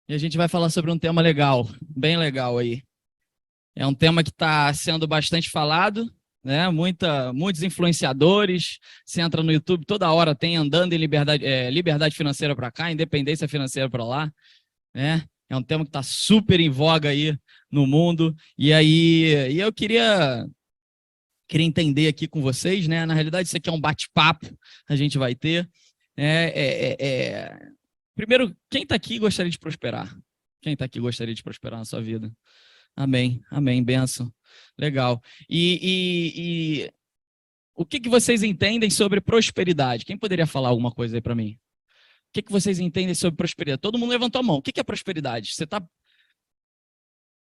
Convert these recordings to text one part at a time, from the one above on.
E a gente vai falar sobre um tema legal, bem legal aí. É um tema que está sendo bastante falado, né? Muitos influenciadores. Você entra no YouTube, toda hora tem andando em liberdade financeira para cá, independência financeira para lá, né? É um tema que está super em voga aí no mundo. E eu queria entender aqui com vocês, né? Na realidade, isso aqui é um bate-papo, a gente vai ter. Primeiro, quem está aqui gostaria de prosperar? Quem está aqui gostaria de prosperar na sua vida? Amém, amém, benção. Legal. E o que vocês entendem sobre prosperidade? Quem poderia falar alguma coisa aí para mim? O que vocês entendem sobre prosperidade? Todo mundo levantou a mão. O que é prosperidade? Você está...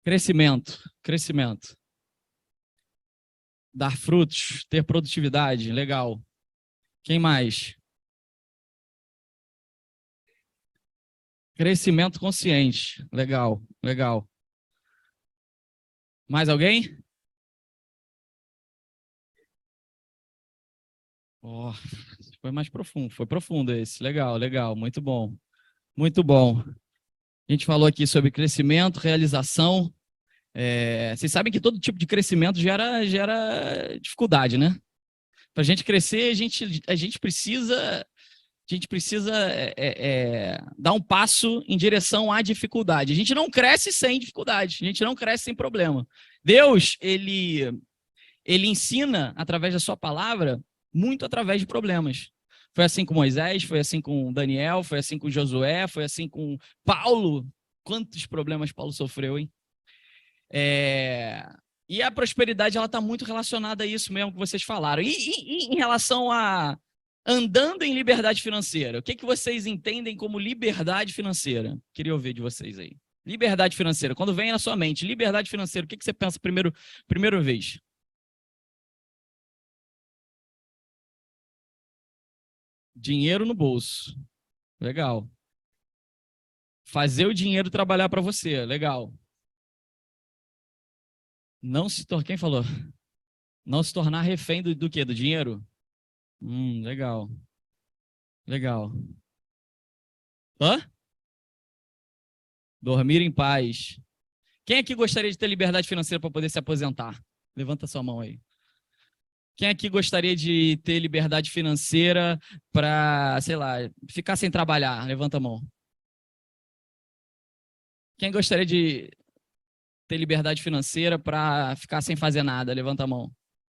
Crescimento. Dar frutos, ter produtividade, legal. Quem mais? Crescimento consciente, legal. Mais alguém? Oh, foi mais profundo, foi profundo esse. Legal, muito bom. Muito bom. A gente falou aqui sobre crescimento, realização. Vocês sabem que todo tipo de crescimento gera dificuldade, né? Para a gente crescer, a gente precisa dar um passo em direção à dificuldade. A gente não cresce sem dificuldade, a gente não cresce sem problema. Deus, ele ensina, através da sua palavra, muito através de problemas. Foi assim com Moisés, foi assim com Daniel, foi assim com Josué, foi assim com Paulo. Quantos problemas Paulo sofreu, hein? E a prosperidade, ela está muito relacionada a isso mesmo que vocês falaram. E em relação a andando em liberdade financeira, o que vocês entendem como liberdade financeira? Queria ouvir de vocês aí. Liberdade financeira, quando vem na sua mente, liberdade financeira, o que você pensa primeira vez? Dinheiro no bolso. Legal. Fazer o dinheiro trabalhar para você. Legal. Não se tornar. Quem falou? Não se tornar refém do quê? Do dinheiro? Legal. Legal. Hã? Dormir em paz. Quem aqui gostaria de ter liberdade financeira para poder se aposentar? Levanta sua mão aí. Quem aqui gostaria de ter liberdade financeira para, sei lá, ficar sem trabalhar? Levanta a mão. Quem gostaria de ter liberdade financeira para ficar sem fazer nada? Levanta a mão.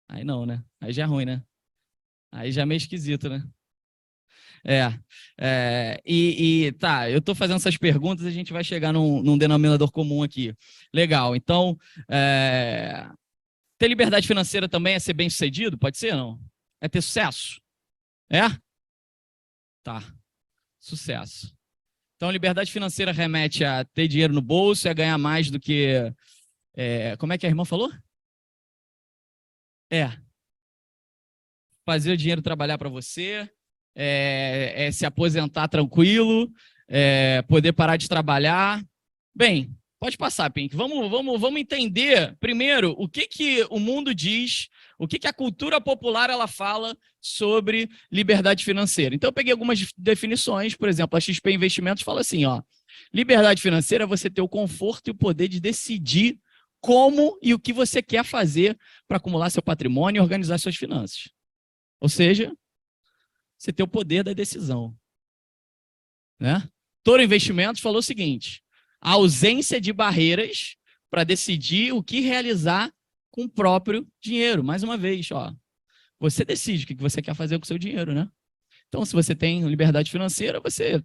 Aí não, né? Aí já é ruim, né? Aí já é meio esquisito, né? Tá, eu estou fazendo essas perguntas e a gente vai chegar num denominador comum aqui. Legal, então, ter liberdade financeira também é ser bem-sucedido? Pode ser, não? É ter sucesso? É? Tá, sucesso. Então, liberdade financeira remete a ter dinheiro no bolso, a ganhar mais do que... como é que a irmã falou? Fazer o dinheiro trabalhar para você, se aposentar tranquilo, poder parar de trabalhar. Bem, pode passar, Pink. Vamos entender primeiro o que o mundo diz, o que a cultura popular ela fala sobre liberdade financeira. Então, eu peguei algumas definições, por exemplo, a XP Investimentos fala assim, ó, liberdade financeira é você ter o conforto e o poder de decidir como e o que você quer fazer para acumular seu patrimônio e organizar suas finanças. Ou seja, você tem o poder da decisão. Né? Toro Investimentos falou o seguinte, a ausência de barreiras para decidir o que realizar com o próprio dinheiro. Mais uma vez, ó, você decide o que você quer fazer com o seu dinheiro, né? Então, se você tem liberdade financeira, você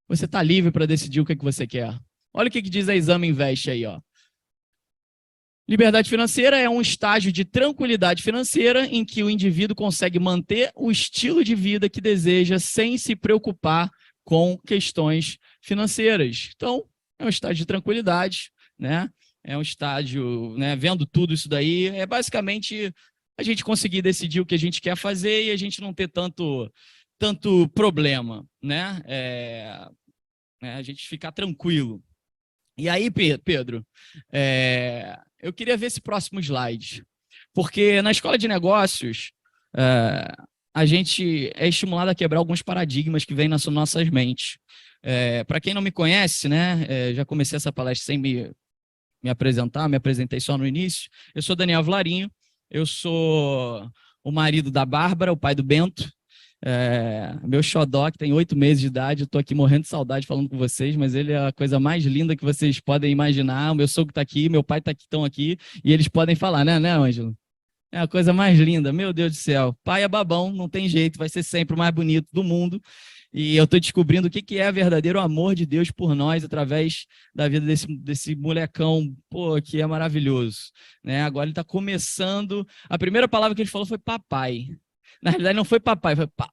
está livre para decidir o que você quer. Olha o que diz a Exame Invest aí, ó. Liberdade financeira é um estágio de tranquilidade financeira em que o indivíduo consegue manter o estilo de vida que deseja sem se preocupar com questões financeiras. Então, é um estágio de tranquilidade, né? É um estágio, né? Vendo tudo isso daí, é basicamente a gente conseguir decidir o que a gente quer fazer e a gente não ter tanto problema, né? A gente ficar tranquilo. E aí, Pedro, eu queria ver esse próximo slide, porque na escola de negócios, a gente é estimulado a quebrar alguns paradigmas que vêm nas nossas mentes. Para quem não me conhece, né, já comecei essa palestra sem me apresentar, me apresentei só no início. Eu sou Daniel Vlarinho, eu sou o marido da Bárbara, o pai do Bento, meu xodó, que tem 8 meses de idade. Eu estou aqui morrendo de saudade falando com vocês, mas ele é a coisa mais linda que vocês podem imaginar. O meu sogro está aqui, meu pai estão aqui, e eles podem falar, né, Ângelo? É a coisa mais linda, meu Deus do céu. Pai é babão, não tem jeito, vai ser sempre o mais bonito do mundo. E eu estou descobrindo o que é verdadeiro amor de Deus por nós através da vida desse molecão, pô, que é maravilhoso. Né? Agora ele está começando. A primeira palavra que ele falou foi papai. Na realidade, não foi papai, foi pá.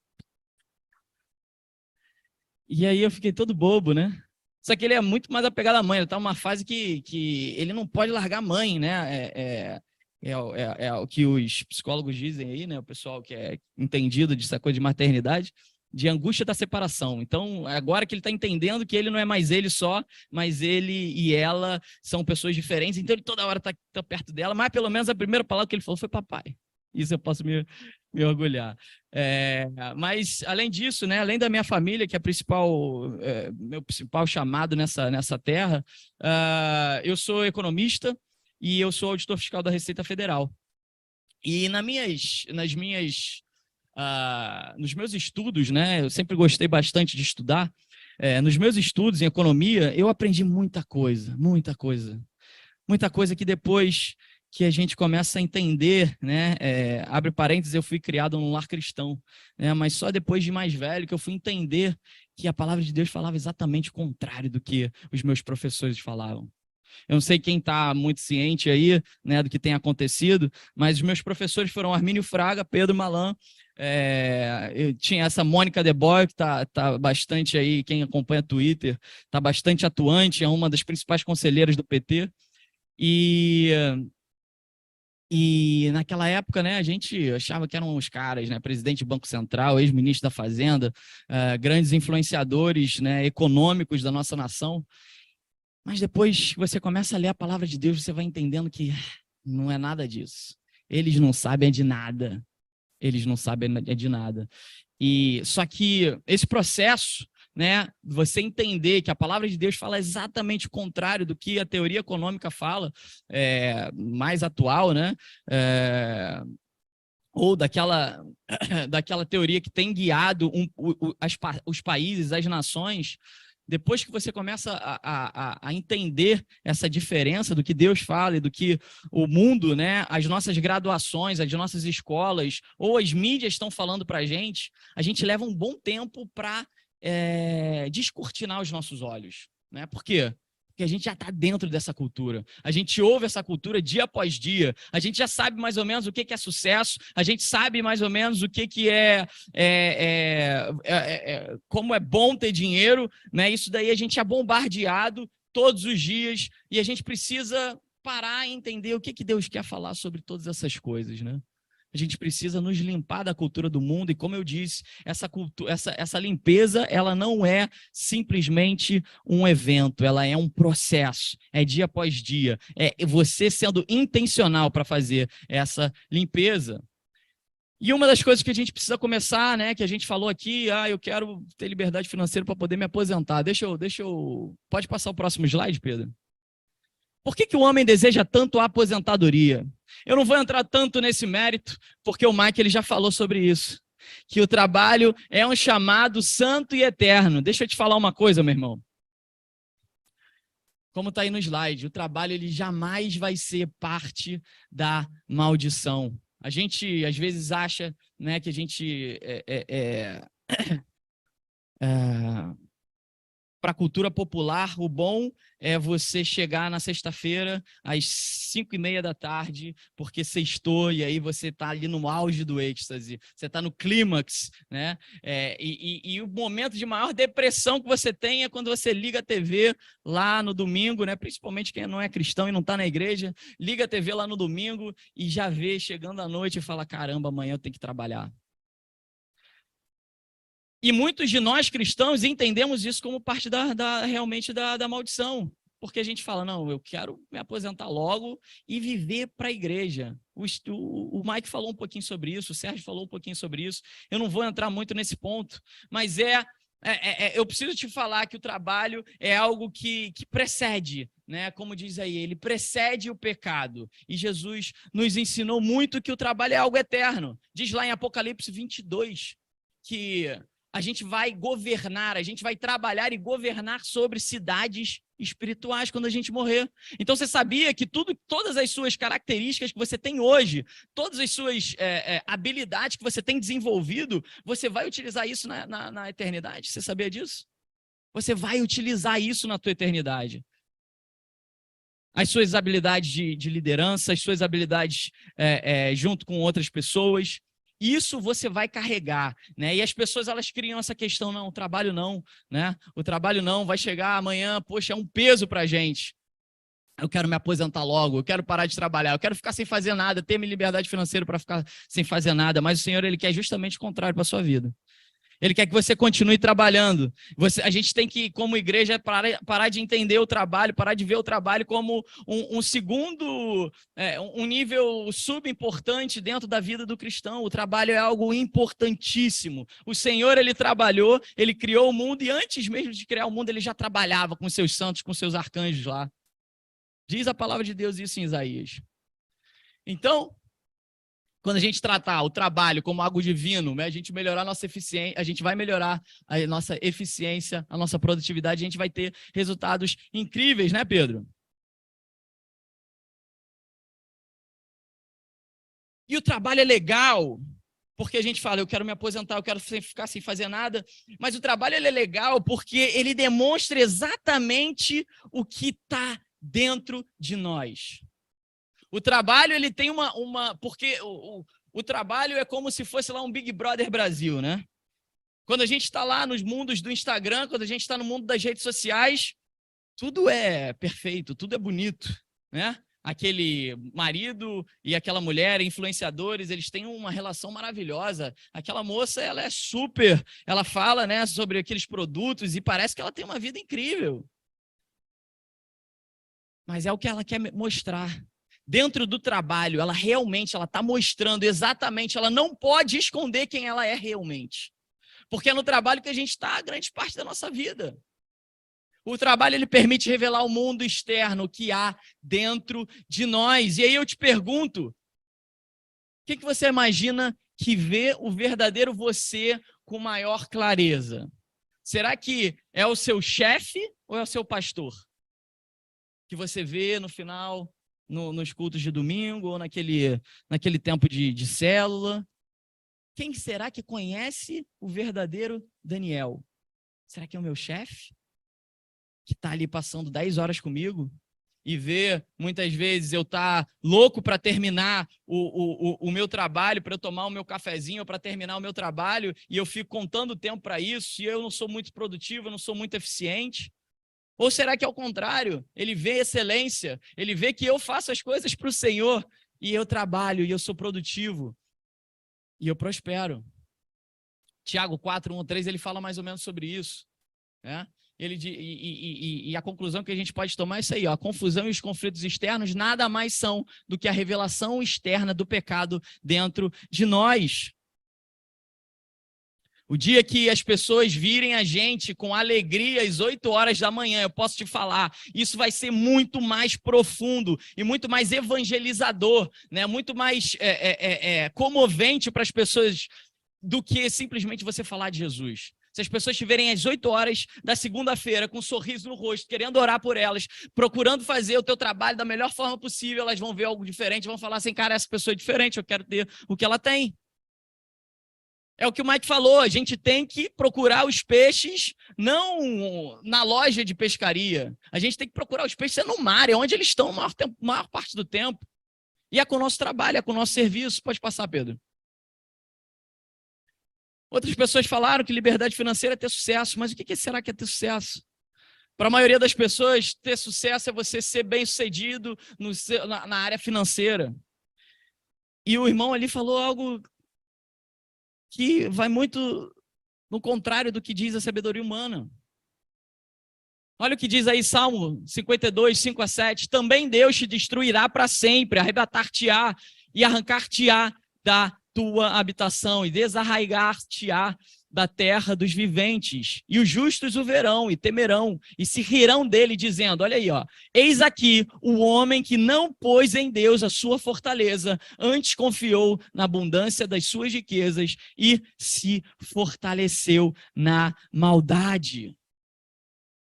E aí eu fiquei todo bobo, né? Só que ele é muito mais apegado à mãe. Ele está numa fase que ele não pode largar a mãe, né? É o que os psicólogos dizem aí, né? O pessoal que é entendido dessa coisa de maternidade, de angústia da separação. Então, agora que ele está entendendo que ele não é mais ele só, mas ele e ela são pessoas diferentes, então ele toda hora está perto dela, mas pelo menos a primeira palavra que ele falou foi papai. Isso eu posso me orgulhar. Mas, além disso, né, além da minha família, que é meu principal chamado nessa terra, eu sou economista e eu sou auditor fiscal da Receita Federal. E nos meus estudos, né, eu sempre gostei bastante de estudar. Nos meus estudos em economia, eu aprendi muita coisa que depois que a gente começa a entender, né? Abre parênteses, eu fui criado num lar cristão, né? Mas só depois de mais velho que eu fui entender que a palavra de Deus falava exatamente o contrário do que os meus professores falavam. Eu não sei quem está muito ciente aí, né, do que tem acontecido, mas os meus professores foram Armínio Fraga, Pedro Malan, eu tinha essa Mônica De Boer, que tá bastante aí, quem acompanha Twitter, está bastante atuante, é uma das principais conselheiras do PT, e naquela época, né, a gente achava que eram os caras, né, presidente do Banco Central, ex-ministro da Fazenda, grandes influenciadores, né, econômicos da nossa nação. Mas depois que você começa a ler a palavra de Deus, você vai entendendo que não é nada disso. Eles não sabem de nada. Eles não sabem de nada. Só que esse processo, né, você entender que a palavra de Deus fala exatamente o contrário do que a teoria econômica fala, mais atual, né, ou daquela teoria que tem guiado os países, as nações. Depois que você começa a entender essa diferença do que Deus fala e do que o mundo, né, as nossas graduações, as nossas escolas ou as mídias estão falando para a gente leva um bom tempo para descortinar os nossos olhos. Né? Por quê? Porque a gente já está dentro dessa cultura. A gente ouve essa cultura dia após dia. A gente já sabe mais ou menos o que é sucesso. A gente sabe mais ou menos o que como é bom ter dinheiro. Né? Isso daí a gente é bombardeado todos os dias e a gente precisa parar e entender o que Deus quer falar sobre todas essas coisas, né? A gente precisa nos limpar da cultura do mundo e, como eu disse, essa limpeza, ela não é simplesmente um evento, ela é um processo, é dia após dia, é você sendo intencional para fazer essa limpeza. E uma das coisas que a gente precisa começar, né, que a gente falou aqui, eu quero ter liberdade financeira para poder me aposentar. Pode passar o próximo slide, Pedro? Por que o homem deseja tanto a aposentadoria? Eu não vou entrar tanto nesse mérito, porque o Mike ele já falou sobre isso. Que o trabalho é um chamado santo e eterno. Deixa eu te falar uma coisa, meu irmão. Como está aí no slide, o trabalho ele jamais vai ser parte da maldição. A gente, às vezes, acha, né, que a gente para a cultura popular, o bom é você chegar na sexta-feira às 5:30 da tarde, porque sextou, e aí você está ali no auge do êxtase, você está no clímax, né? E o momento de maior depressão que você tem é quando você liga a TV lá no domingo, né? Principalmente quem não é cristão e não está na igreja, liga a TV lá no domingo e já vê chegando à noite e fala, caramba, amanhã eu tenho que trabalhar. E muitos de nós cristãos entendemos isso como parte realmente da maldição. Porque a gente fala, não, eu quero me aposentar logo e viver para a igreja. O Mike falou um pouquinho sobre isso, o Sérgio falou um pouquinho sobre isso. Eu não vou entrar muito nesse ponto, mas Eu preciso te falar que o trabalho é algo que precede, né? Como diz aí, ele precede o pecado. E Jesus nos ensinou muito que o trabalho é algo eterno. Diz lá em Apocalipse 22 que a gente vai governar, a gente vai trabalhar e governar sobre cidades espirituais quando a gente morrer. Então você sabia que todas as suas características que você tem hoje, todas as suas habilidades que você tem desenvolvido, você vai utilizar isso na eternidade? Você sabia disso? Você vai utilizar isso na tua eternidade. As suas habilidades de liderança, as suas habilidades junto com outras pessoas. Isso você vai carregar, né? E as pessoas, elas criam essa questão, não, o trabalho não, né? O trabalho não, vai chegar amanhã, poxa, é um peso pra gente. Eu quero me aposentar logo, eu quero parar de trabalhar, eu quero ficar sem fazer nada, ter minha liberdade financeira para ficar sem fazer nada, mas o Senhor, ele quer justamente o contrário para a sua vida. Ele quer que você continue trabalhando. A gente tem que, como igreja, parar de entender o trabalho, parar de ver o trabalho como um segundo, um nível subimportante dentro da vida do cristão. O trabalho é algo importantíssimo. O Senhor, ele trabalhou, ele criou o mundo, e antes mesmo de criar o mundo, ele já trabalhava com seus santos, com seus arcanjos lá. Diz a palavra de Deus isso em Isaías. Então, quando a gente tratar o trabalho como algo divino, né, a gente melhorar a nossa eficiência, a gente vai melhorar a nossa eficiência, a nossa produtividade, a gente vai ter resultados incríveis, né, Pedro? E o trabalho é legal, porque a gente fala, eu quero me aposentar, eu quero ficar sem fazer nada, mas o trabalho ele é legal porque ele demonstra exatamente o que está dentro de nós. O trabalho, ele tem porque o trabalho é como se fosse lá um Big Brother Brasil, né? Quando a gente está lá nos mundos do Instagram, quando a gente está no mundo das redes sociais, tudo é perfeito, tudo é bonito, né? Aquele marido e aquela mulher, influenciadores, eles têm uma relação maravilhosa. Aquela moça, ela é super, ela fala, né, sobre aqueles produtos e parece que ela tem uma vida incrível. Mas é o que ela quer mostrar. Dentro do trabalho, ela está mostrando exatamente, ela não pode esconder quem ela é realmente. Porque é no trabalho que a gente está a grande parte da nossa vida. O trabalho, ele permite revelar o mundo externo que há dentro de nós. E aí eu te pergunto, o que você imagina que vê o verdadeiro você com maior clareza? Será que é o seu chefe ou é o seu pastor? Que você vê no final, nos cultos de domingo, ou naquele tempo de célula. Quem será que conhece o verdadeiro Daniel? Será que é o meu chefe? Que está ali passando 10 horas comigo? E vê, muitas vezes, eu estar louco para terminar o meu trabalho, para eu tomar o meu cafezinho, para terminar o meu trabalho, e eu fico contando o tempo para isso, e eu não sou muito produtivo, eu não sou muito eficiente? Ou será que, ao contrário, ele vê excelência, ele vê que eu faço as coisas para o Senhor, e eu trabalho, e eu sou produtivo, e eu prospero? Tiago 4, 1-3, ele fala mais ou menos sobre isso, né? E a conclusão que a gente pode tomar é isso aí, ó, a confusão e os conflitos externos nada mais são do que a revelação externa do pecado dentro de nós. O dia que as pessoas virem a gente com alegria às 8 horas da manhã, eu posso te falar, isso vai ser muito mais profundo e muito mais evangelizador, né? Muito mais comovente para as pessoas do que simplesmente você falar de Jesus. Se as pessoas estiverem às 8 horas da segunda-feira com um sorriso no rosto, querendo orar por elas, procurando fazer o teu trabalho da melhor forma possível, elas vão ver algo diferente, vão falar assim, cara, essa pessoa é diferente, eu quero ter o que ela tem. É o que o Mike falou, a gente tem que procurar os peixes não na loja de pescaria. A gente tem que procurar os peixes no mar, é onde eles estão a maior parte do tempo. E é com o nosso trabalho, é com o nosso serviço. Pode passar, Pedro. Outras pessoas falaram que liberdade financeira é ter sucesso, mas o que será que é ter sucesso? Para a maioria das pessoas, ter sucesso é você ser bem-sucedido na área financeira. E o irmão ali falou algo que vai muito no contrário do que diz a sabedoria humana. Olha o que diz aí Salmo 52, 5-7. Também Deus te destruirá para sempre, arrebatar-te-á e arrancar-te-á da tua habitação e desarraigar-te-á da terra dos viventes, e os justos o verão e temerão, e se rirão dele, dizendo, olha aí, ó, eis aqui o homem que não pôs em Deus a sua fortaleza, antes confiou na abundância das suas riquezas e se fortaleceu na maldade.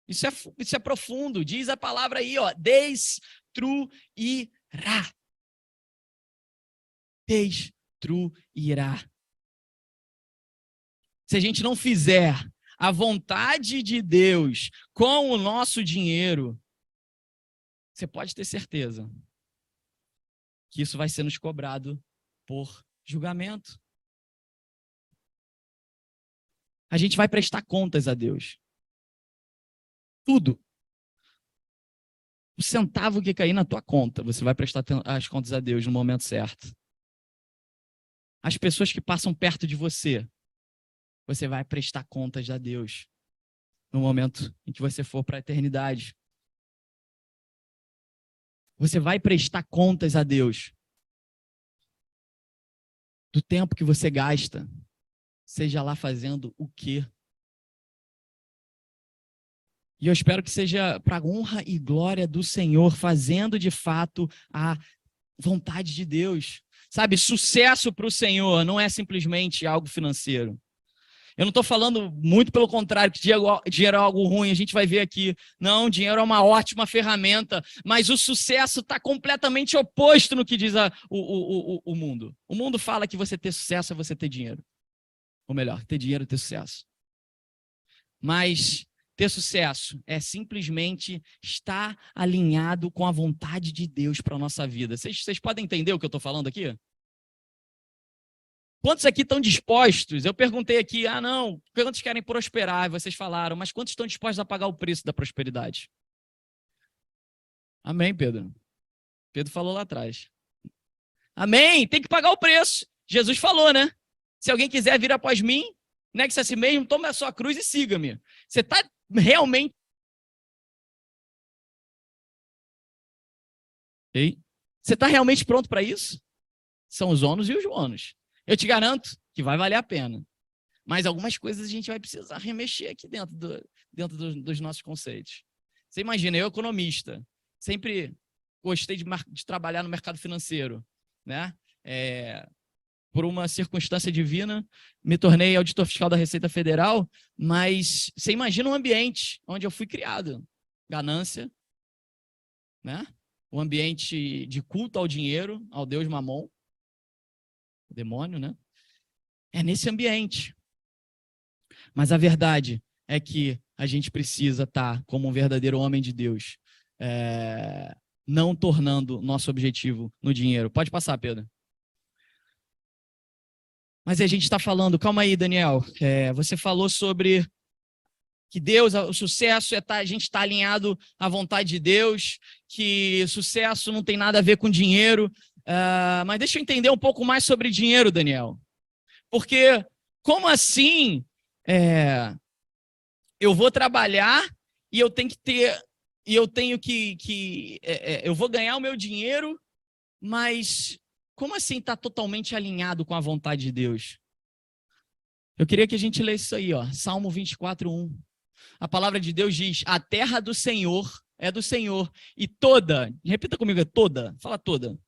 Isso é profundo, diz a palavra aí, ó, destruirá. Destruirá. Se a gente não fizer a vontade de Deus com o nosso dinheiro, você pode ter certeza que isso vai ser nos cobrado por julgamento. A gente vai prestar contas a Deus. Tudo. O centavo que cair na tua conta, você vai prestar as contas a Deus no momento certo. As pessoas que passam perto de você, você vai prestar contas a Deus no momento em que você for para a eternidade. Você vai prestar contas a Deus do tempo que você gasta, seja lá fazendo o quê. E eu espero que seja para a honra e glória do Senhor, fazendo de fato a vontade de Deus. Sabe, sucesso para o Senhor não é simplesmente algo financeiro. Eu não estou falando, muito pelo contrário, que dinheiro é algo ruim, a gente vai ver aqui. Não, dinheiro é uma ótima ferramenta, mas o sucesso está completamente oposto no que diz o mundo. O mundo fala que você ter sucesso é você ter dinheiro. Ou melhor, ter dinheiro é ter sucesso. Mas ter sucesso é simplesmente estar alinhado com a vontade de Deus para a nossa vida. Vocês podem entender o que eu estou falando aqui? Quantos aqui estão dispostos? Eu perguntei aqui, não, quantos querem prosperar? E vocês falaram, mas quantos estão dispostos a pagar o preço da prosperidade? Amém, Pedro? Pedro falou lá atrás. Amém, tem que pagar o preço. Jesus falou, né? Se alguém quiser vir após mim, negue-se a si mesmo, tome a sua cruz e siga-me. Você está realmente... Ei? Você está realmente pronto para isso? São os ônus e os bônus. Eu te garanto que vai valer a pena. Mas algumas coisas a gente vai precisar remexer aqui dentro dos nossos conceitos. Você imagina, eu economista, sempre gostei de trabalhar no mercado financeiro, né? Por uma circunstância divina, me tornei auditor fiscal da Receita Federal, mas você imagina um ambiente onde eu fui criado. Ganância, né? Um ambiente de culto ao dinheiro, ao Deus Mamon, o demônio, né? É nesse ambiente. Mas a verdade é que a gente precisa estar como um verdadeiro homem de Deus, não tornando nosso objetivo no dinheiro. Pode passar, Pedro. Mas a gente está falando, calma aí, Daniel, você falou sobre que Deus, o sucesso é a gente estar alinhado à vontade de Deus, que sucesso não tem nada a ver com dinheiro. Mas deixa eu entender um pouco mais sobre dinheiro, Daniel. Porque como assim eu vou trabalhar e eu tenho que ter, e eu tenho eu vou ganhar o meu dinheiro, mas como assim está totalmente alinhado com a vontade de Deus? Eu queria que a gente lesse isso aí, ó, Salmo 24:1. A palavra de Deus diz: a terra do Senhor é do Senhor, e toda, repita comigo, toda, fala toda,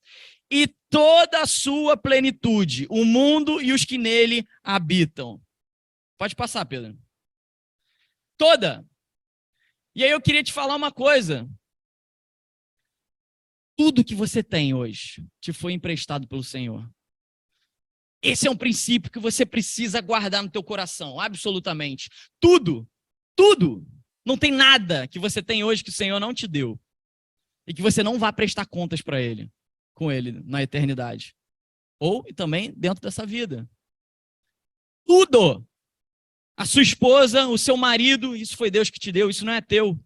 e toda a sua plenitude, o mundo e os que nele habitam. Pode passar, Pedro. Toda. E aí eu queria te falar uma coisa. Tudo que você tem hoje te foi emprestado pelo Senhor. Esse é um princípio que você precisa guardar no teu coração, absolutamente. Tudo, tudo. Não tem nada que você tem hoje que o Senhor não te deu. E que você não vá prestar contas para Ele, com Ele na eternidade. Ou também dentro dessa vida. Tudo. A sua esposa, o seu marido, isso foi Deus que te deu, isso não é teu.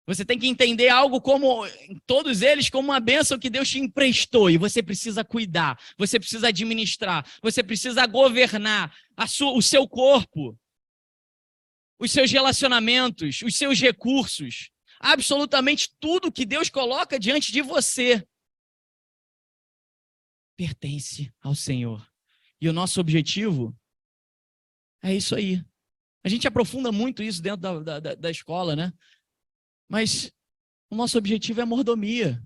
Você tem que entender algo como, todos eles, como uma bênção que Deus te emprestou e você precisa cuidar, você precisa administrar, você precisa governar o seu corpo, os seus relacionamentos, os seus recursos, absolutamente tudo que Deus coloca diante de você pertence ao Senhor. E o nosso objetivo É isso aí. A gente aprofunda muito isso dentro da escola, né? Mas o nosso objetivo é mordomia.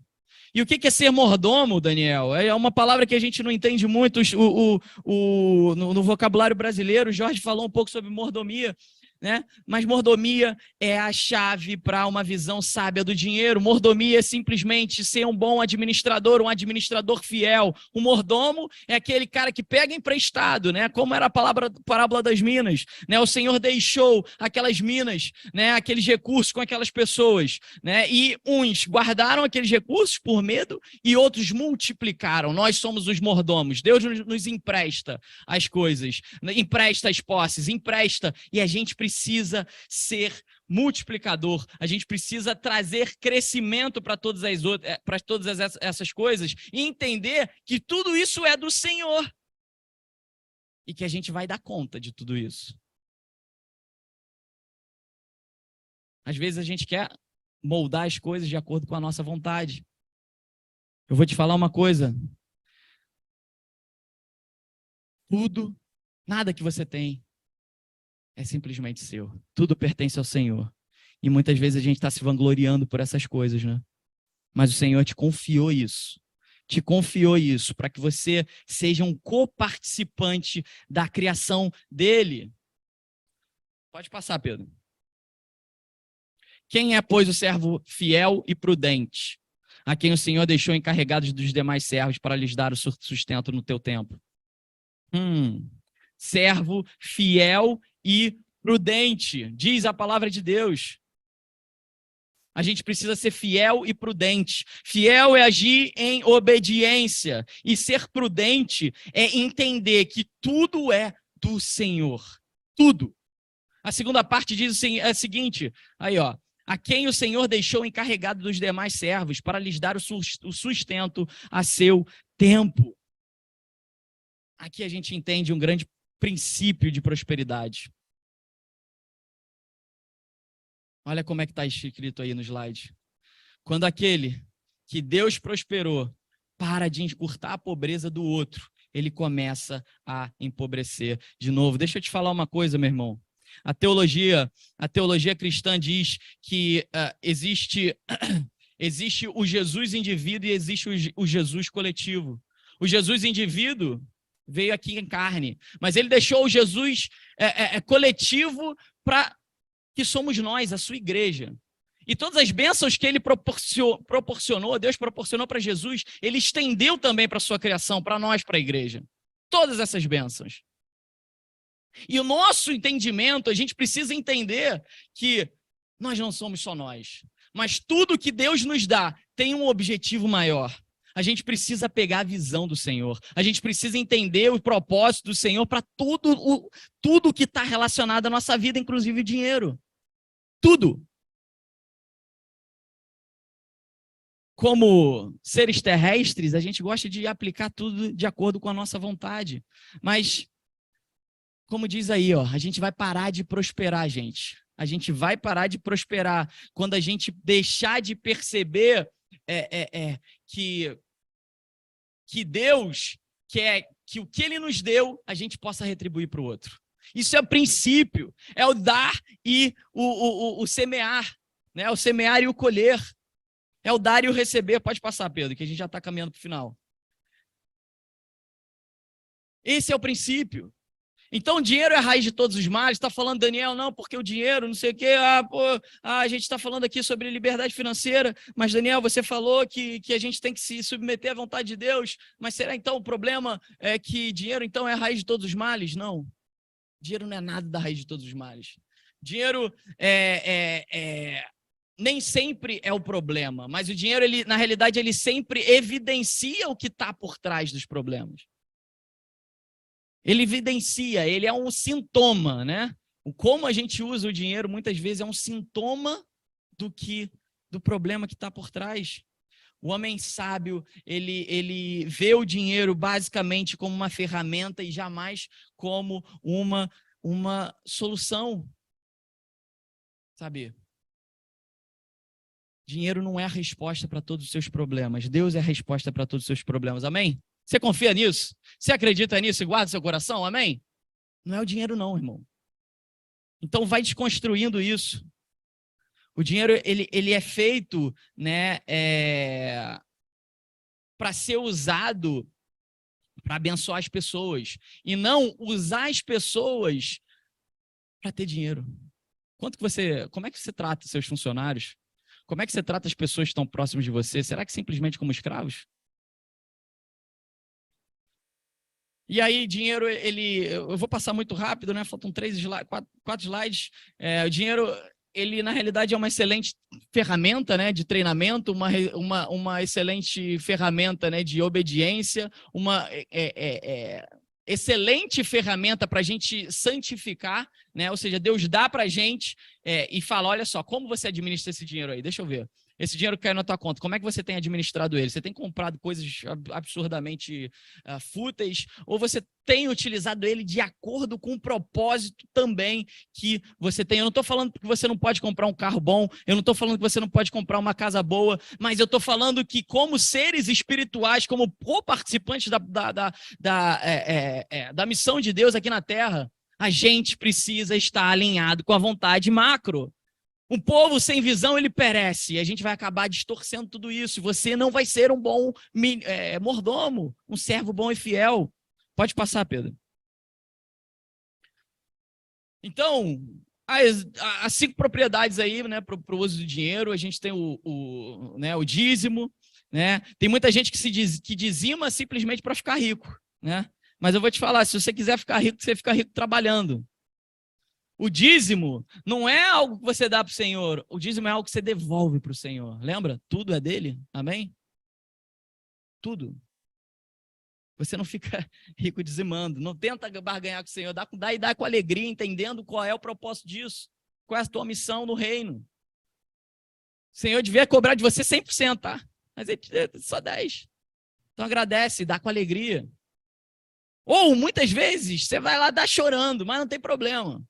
E o que é ser mordomo, Daniel? É uma palavra que a gente não entende muito no vocabulário brasileiro. O Jorge falou um pouco sobre mordomia, né? Mas mordomia é a chave para uma visão sábia do dinheiro. Mordomia é simplesmente ser um bom administrador, um administrador fiel. O mordomo é aquele cara que pega emprestado, né? Como era a parábola das minas, né? O Senhor deixou aquelas minas, né? Aqueles recursos com aquelas pessoas, né? E uns guardaram aqueles recursos por medo e outros multiplicaram. Nós somos os mordomos. Deus nos empresta as coisas, empresta as posses, empresta, e a gente precisa ser multiplicador, a gente precisa trazer crescimento para todas essas coisas e entender que tudo isso é do Senhor e que a gente vai dar conta de tudo isso. Às vezes a gente quer moldar as coisas de acordo com a nossa vontade. Eu vou te falar uma coisa. Tudo, nada que você tem é simplesmente seu. Tudo pertence ao Senhor. E muitas vezes a gente está se vangloriando por essas coisas, né? Mas o Senhor te confiou isso. Te confiou isso para que você seja um coparticipante da criação dele. Pode passar, Pedro. Quem é, pois, o servo fiel e prudente, a quem o Senhor deixou encarregados dos demais servos para lhes dar o sustento no teu tempo? Servo fiel e prudente, diz a palavra de Deus. A gente precisa ser fiel e prudente. Fiel é agir em obediência. E ser prudente é entender que tudo é do Senhor. Tudo. A segunda parte diz a seguinte, aí ó, a quem o Senhor deixou encarregado dos demais servos para lhes dar o sustento a seu tempo. Aqui a gente entende um grande princípio de prosperidade. Olha como é que está escrito aí no slide. Quando aquele que Deus prosperou para de encurtar a pobreza do outro, ele começa a empobrecer de novo. Deixa eu te falar uma coisa, meu irmão. A teologia cristã diz que existe o Jesus indivíduo e existe o Jesus coletivo. O Jesus indivíduo veio aqui em carne, mas ele deixou o Jesus coletivo para que somos nós, a sua igreja. E todas as bênçãos que ele proporcionou, Deus proporcionou para Jesus, ele estendeu também para a sua criação, para nós, para a igreja. Todas essas bênçãos. E o nosso entendimento, a gente precisa entender que nós não somos só nós, mas tudo que Deus nos dá tem um objetivo maior. A gente precisa pegar a visão do Senhor. A gente precisa entender o propósito do Senhor para tudo que está relacionado à nossa vida, inclusive o dinheiro. Tudo. Como seres terrestres, a gente gosta de aplicar tudo de acordo com a nossa vontade. Mas, como diz aí, ó, a gente vai parar de prosperar, gente. A gente vai parar de prosperar quando a gente deixar de perceber que Deus quer que o que Ele nos deu, a gente possa retribuir para o outro. Isso é o princípio, é o dar e o semear, né? O semear e o colher. É o dar e o receber. Pode passar, Pedro, que a gente já está caminhando para o final. Esse é o princípio. Então, o dinheiro é a raiz de todos os males. Está falando, Daniel, não, porque o dinheiro, não sei o quê. A gente está falando aqui sobre liberdade financeira, mas, Daniel, você falou que a gente tem que se submeter à vontade de Deus. Mas será, então, o problema é que dinheiro, então, é a raiz de todos os males? Não. Dinheiro não é nada da raiz de todos os males. Dinheiro nem sempre é o problema, mas o dinheiro, na realidade, ele sempre evidencia o que está por trás dos problemas. Ele evidencia, ele é um sintoma, né? Como a gente usa o dinheiro, muitas vezes, é um sintoma do problema que está por trás. O homem sábio, ele vê o dinheiro basicamente como uma ferramenta e jamais como uma solução. Sabe? Dinheiro não é a resposta para todos os seus problemas. Deus é a resposta para todos os seus problemas. Amém? Você confia nisso? Você acredita nisso e guarda seu coração? Amém? Não é o dinheiro não, irmão. Então vai desconstruindo isso. O dinheiro, ele é feito, né, para ser usado para abençoar as pessoas. E não usar as pessoas para ter dinheiro. Como é que você trata seus funcionários? Como é que você trata as pessoas que estão próximas de você? Será que simplesmente como escravos? E aí, dinheiro, eu vou passar muito rápido, né? Faltam 4 slides. O dinheiro, ele na realidade é uma excelente ferramenta, né, de treinamento, uma excelente ferramenta, né, de obediência, uma excelente ferramenta para a gente santificar, né? Ou seja, Deus dá para a gente e fala, olha só, como você administra esse dinheiro aí? Deixa eu ver. Esse dinheiro caiu na tua conta, como é que você tem administrado ele? Você tem comprado coisas absurdamente fúteis ou você tem utilizado ele de acordo com o propósito também que você tem? Eu não estou falando que você não pode comprar um carro bom, eu não estou falando que você não pode comprar uma casa boa, mas eu estou falando que como seres espirituais, como co-participantes da missão de Deus aqui na Terra, a gente precisa estar alinhado com a vontade macro. Um povo sem visão, ele perece. E a gente vai acabar distorcendo tudo isso. Você não vai ser um bom mordomo, um servo bom e fiel. Pode passar, Pedro. Então, as 5 propriedades aí, né, para o uso do dinheiro. A gente tem o dízimo, né? Tem muita gente que dizima simplesmente para ficar rico, né? Mas eu vou te falar, se você quiser ficar rico, você fica rico trabalhando. O dízimo não é algo que você dá para o Senhor, o dízimo é algo que você devolve para o Senhor. Lembra? Tudo é dele, amém? Tudo. Você não fica rico dizimando, não tenta barganhar com o Senhor, dá com alegria, entendendo qual é o propósito disso, qual é a tua missão no reino. O Senhor devia cobrar de você 100%, tá? Mas ele só 10%. Então agradece, dá com alegria. Ou, muitas vezes, você vai lá dar chorando, mas não tem problema.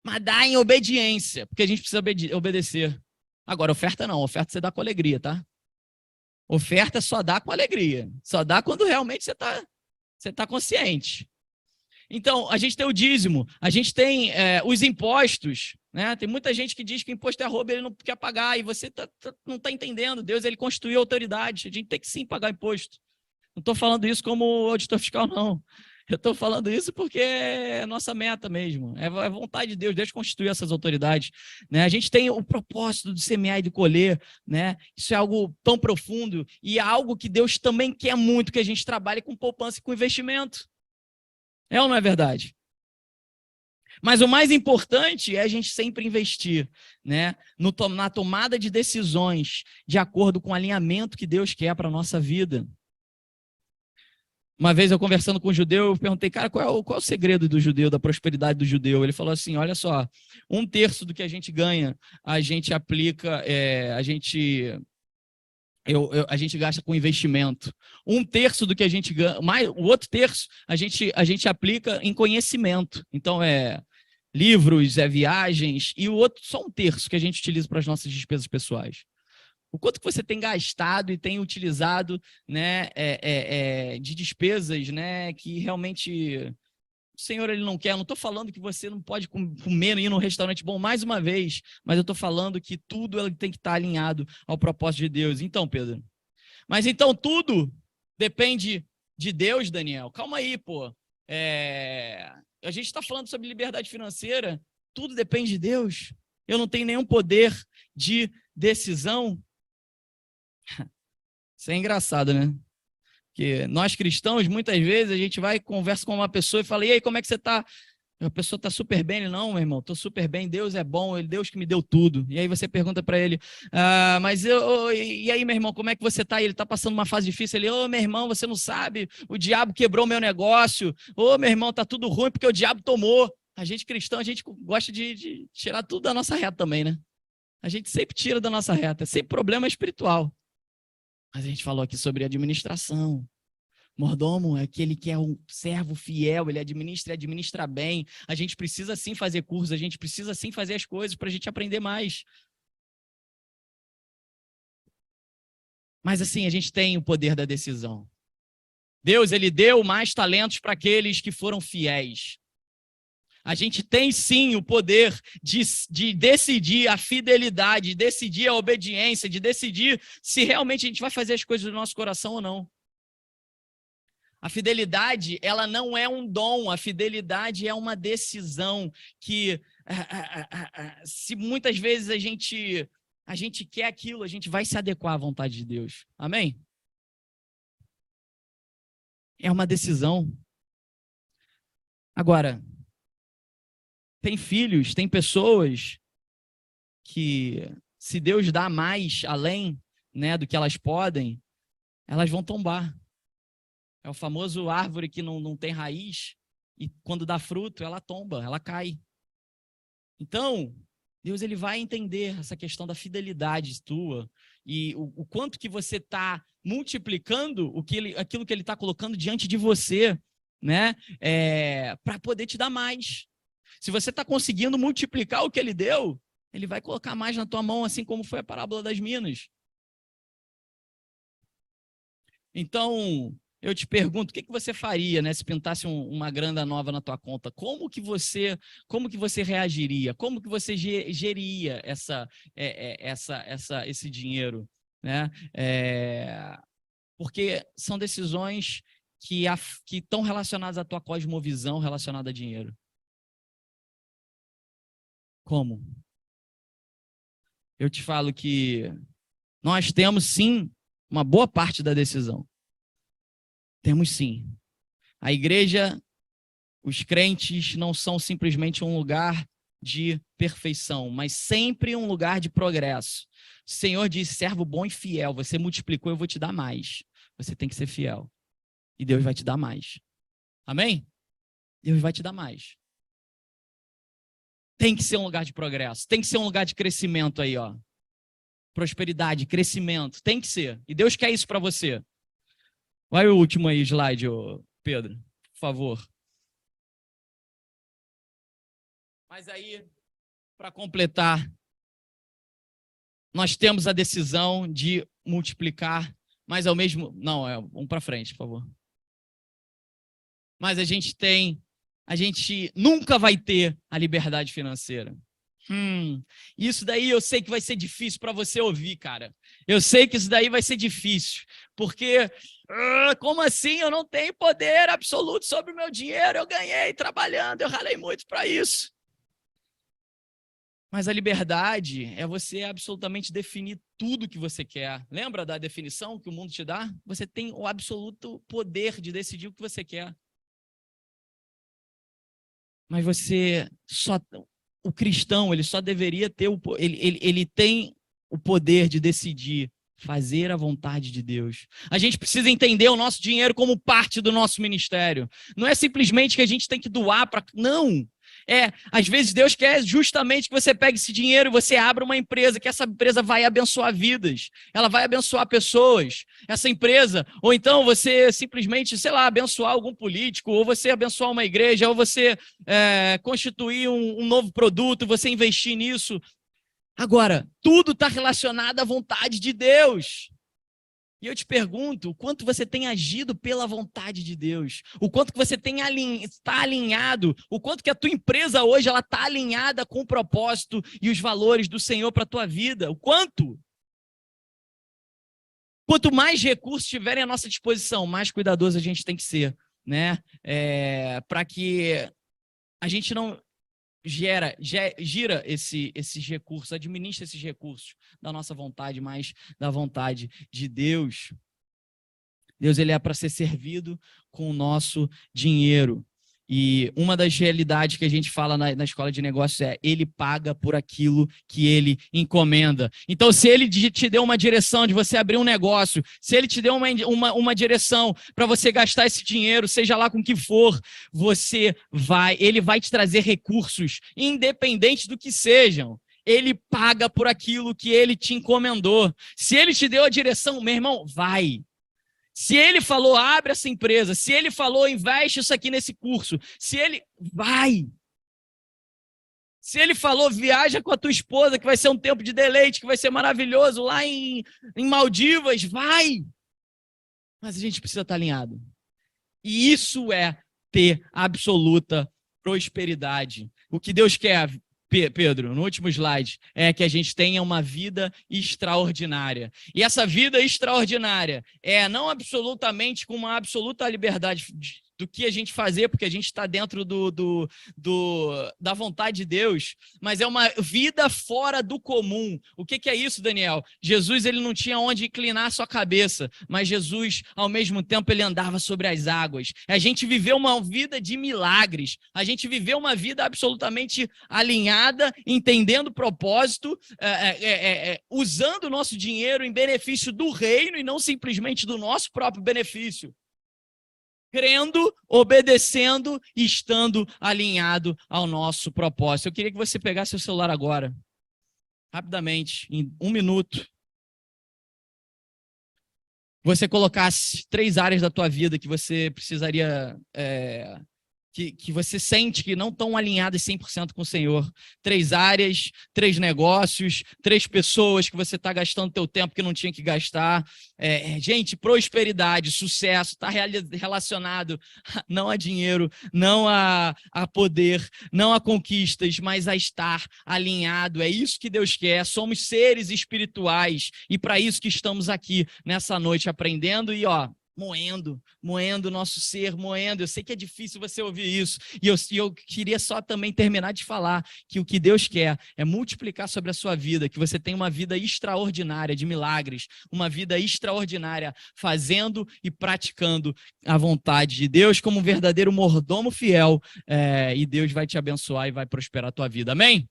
Mas dá em obediência, porque a gente precisa obedecer. Agora, oferta não, oferta você dá com alegria, tá? Oferta só dá com alegria, só dá quando realmente você tá consciente. Então, a gente tem o dízimo, a gente tem os impostos, né? Tem muita gente que diz que imposto é roubo, ele não quer pagar, e você não está entendendo. Deus, ele constituiu autoridade, a gente tem que sim pagar imposto. Não estou falando isso como auditor fiscal, não. Eu estou falando isso porque é nossa meta mesmo, é vontade de Deus, Deus constituiu essas autoridades, né? A gente tem o propósito de semear e de colher, né? Isso é algo tão profundo e é algo que Deus também quer muito que a gente trabalhe com poupança e com investimento. É ou não é verdade? Mas o mais importante é a gente sempre investir, né? Na tomada de decisões de acordo com o alinhamento que Deus quer para a nossa vida. Uma vez eu conversando com um judeu, eu perguntei, cara, qual é o segredo do judeu, da prosperidade do judeu? Ele falou assim, olha só, 1/3 do que a gente ganha, a gente aplica, a gente gasta com investimento. 1/3 do que a gente ganha, o outro terço, a gente aplica em conhecimento. Então, livros, viagens, e o outro, só 1/3 que a gente utiliza para as nossas despesas pessoais. O quanto que você tem gastado e tem utilizado, né, de despesas, né, que realmente o Senhor ele não quer. Eu não estou falando que você não pode comer e ir num restaurante bom mais uma vez, mas eu estou falando que tudo tem que estar alinhado ao propósito de Deus. Então, Pedro, mas então tudo depende de Deus, Daniel? Calma aí, pô. A gente está falando sobre liberdade financeira, tudo depende de Deus. Eu não tenho nenhum poder de decisão. Isso é engraçado, né? Porque nós cristãos, muitas vezes, a gente vai, conversa com uma pessoa e fala, e aí, como é que você está? A pessoa está super bem. Ele, não, meu irmão, estou super bem, Deus é bom, Deus que me deu tudo. E aí você pergunta para ele, e aí, meu irmão, como é que você está? Ele está passando uma fase difícil. Ele, meu irmão, você não sabe, o diabo quebrou meu negócio. Meu irmão, está tudo ruim porque o diabo tomou. A gente cristão, a gente gosta de tirar tudo da nossa reta também, né? A gente sempre tira da nossa reta, sempre problema espiritual. Mas a gente falou aqui sobre administração. Mordomo é aquele que é um servo fiel, ele administra bem. A gente precisa sim fazer cursos, a gente precisa sim fazer as coisas para a gente aprender mais. Mas assim, a gente tem o poder da decisão. Deus, ele deu mais talentos para aqueles que foram fiéis. A gente tem sim o poder de decidir a fidelidade, de decidir a obediência, de decidir se realmente a gente vai fazer as coisas do nosso coração ou não. A fidelidade, ela não é um dom, a fidelidade é uma decisão que, se muitas vezes a gente quer aquilo, a gente vai se adequar à vontade de Deus. Amém? É uma decisão. Agora, tem filhos, tem pessoas que, se Deus dá mais além, né, do que elas podem, elas vão tombar. É o famoso árvore que não tem raiz e quando dá fruto, ela tomba, ela cai. Então, Deus ele vai entender essa questão da fidelidade tua e o quanto que você está multiplicando aquilo que ele está colocando diante de você, né, para poder te dar mais. Se você está conseguindo multiplicar o que ele deu, ele vai colocar mais na tua mão, assim como foi a parábola das minas. Então, eu te pergunto, o que você faria, né, se pintasse uma grana nova na tua conta? Como que você reagiria? Como que você geriria esse dinheiro, né? Porque são decisões que estão relacionadas à tua cosmovisão relacionada a dinheiro. Como? Eu te falo que nós temos, sim, uma boa parte da decisão. Temos, sim. A igreja, os crentes não são simplesmente um lugar de perfeição, mas sempre um lugar de progresso. O Senhor disse, servo bom e fiel, você multiplicou, eu vou te dar mais. Você tem que ser fiel. E Deus vai te dar mais. Amém? Deus vai te dar mais. Tem que ser um lugar de progresso, tem que ser um lugar de crescimento aí, ó. Prosperidade, crescimento, tem que ser. E Deus quer isso para você. Vai o último aí, slide, Pedro, por favor. Mas aí, para completar, nós temos a decisão de multiplicar, mas ao mesmo... Não, vamos para frente, por favor. Mas a gente nunca vai ter a liberdade financeira. Isso daí eu sei que vai ser difícil para você ouvir, cara. Eu sei que isso daí vai ser difícil, porque como assim? Eu não tenho poder absoluto sobre o meu dinheiro, eu ganhei trabalhando, eu ralei muito para isso. Mas a liberdade é você absolutamente definir tudo que você quer. Lembra da definição que o mundo te dá? Você tem o absoluto poder de decidir o que você quer. Mas o cristão, ele só deveria ter ele tem o poder de decidir fazer a vontade de Deus. A gente precisa entender o nosso dinheiro como parte do nosso ministério. Não é simplesmente que a gente tem que doar para... Não! Às vezes Deus quer justamente que você pegue esse dinheiro e você abra uma empresa, que essa empresa vai abençoar vidas, ela vai abençoar pessoas, essa empresa, ou então você simplesmente, sei lá, abençoar algum político, ou você abençoar uma igreja, ou você constituir um novo produto, você investir nisso. Agora, tudo está relacionado à vontade de Deus. E eu te pergunto, o quanto você tem agido pela vontade de Deus? O quanto que você está alinhado? O quanto que a tua empresa hoje está alinhada com o propósito e os valores do Senhor para a tua vida? O quanto? Quanto mais recursos tiverem à nossa disposição, mais cuidadoso a gente tem que ser, né? Para que a gente não gira esses recursos, administra esses recursos da nossa vontade, mas da vontade de Deus. Deus, ele é para ser servido com o nosso dinheiro. E uma das realidades que a gente fala na escola de negócios ele paga por aquilo que ele encomenda. Então, se ele te deu uma direção de você abrir um negócio, se ele te deu uma direção para você gastar esse dinheiro, seja lá com o que for, ele vai te trazer recursos, independente do que sejam. Ele paga por aquilo que ele te encomendou. Se ele te deu a direção, meu irmão, vai. Se ele falou, abre essa empresa, se ele falou, investe isso aqui nesse curso, se ele... Vai! Se ele falou, viaja com a tua esposa, que vai ser um tempo de deleite, que vai ser maravilhoso lá em Maldivas, vai! Mas a gente precisa estar alinhado. E isso é ter absoluta prosperidade. O que Deus quer, Pedro, no último slide, é que a gente tenha uma vida extraordinária. E essa vida extraordinária é não absolutamente com uma absoluta liberdade do que a gente fazer, porque a gente está dentro da vontade de Deus, mas é uma vida fora do comum. O que é isso, Daniel? Jesus, ele não tinha onde inclinar a sua cabeça, mas Jesus, ao mesmo tempo, ele andava sobre as águas. A gente viveu uma vida de milagres, a gente viveu uma vida absolutamente alinhada, entendendo o propósito, usando o nosso dinheiro em benefício do reino e não simplesmente do nosso próprio benefício. Crendo, obedecendo e estando alinhado ao nosso propósito. Eu queria que você pegasse seu celular agora, rapidamente, em 1 minuto. Você colocasse 3 áreas da tua vida que você precisaria... Que você sente que não estão alinhadas 100% com o Senhor. 3 áreas, 3 negócios, 3 pessoas que você está gastando teu tempo que não tinha que gastar. Gente, prosperidade, sucesso, está relacionado não a dinheiro, não a poder, não a conquistas, mas a estar alinhado. É isso que Deus quer. Somos seres espirituais e para isso que estamos aqui nessa noite aprendendo e moendo o nosso ser, moendo. Eu sei que é difícil você ouvir isso, e eu queria só também terminar de falar que o que Deus quer é multiplicar sobre a sua vida, que você tenha uma vida extraordinária de milagres, uma vida extraordinária fazendo e praticando a vontade de Deus como um verdadeiro mordomo fiel, e Deus vai te abençoar e vai prosperar a tua vida. Amém?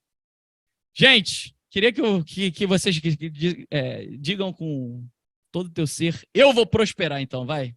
Gente, queria que vocês digam com todo o teu ser, eu vou prosperar então, vai.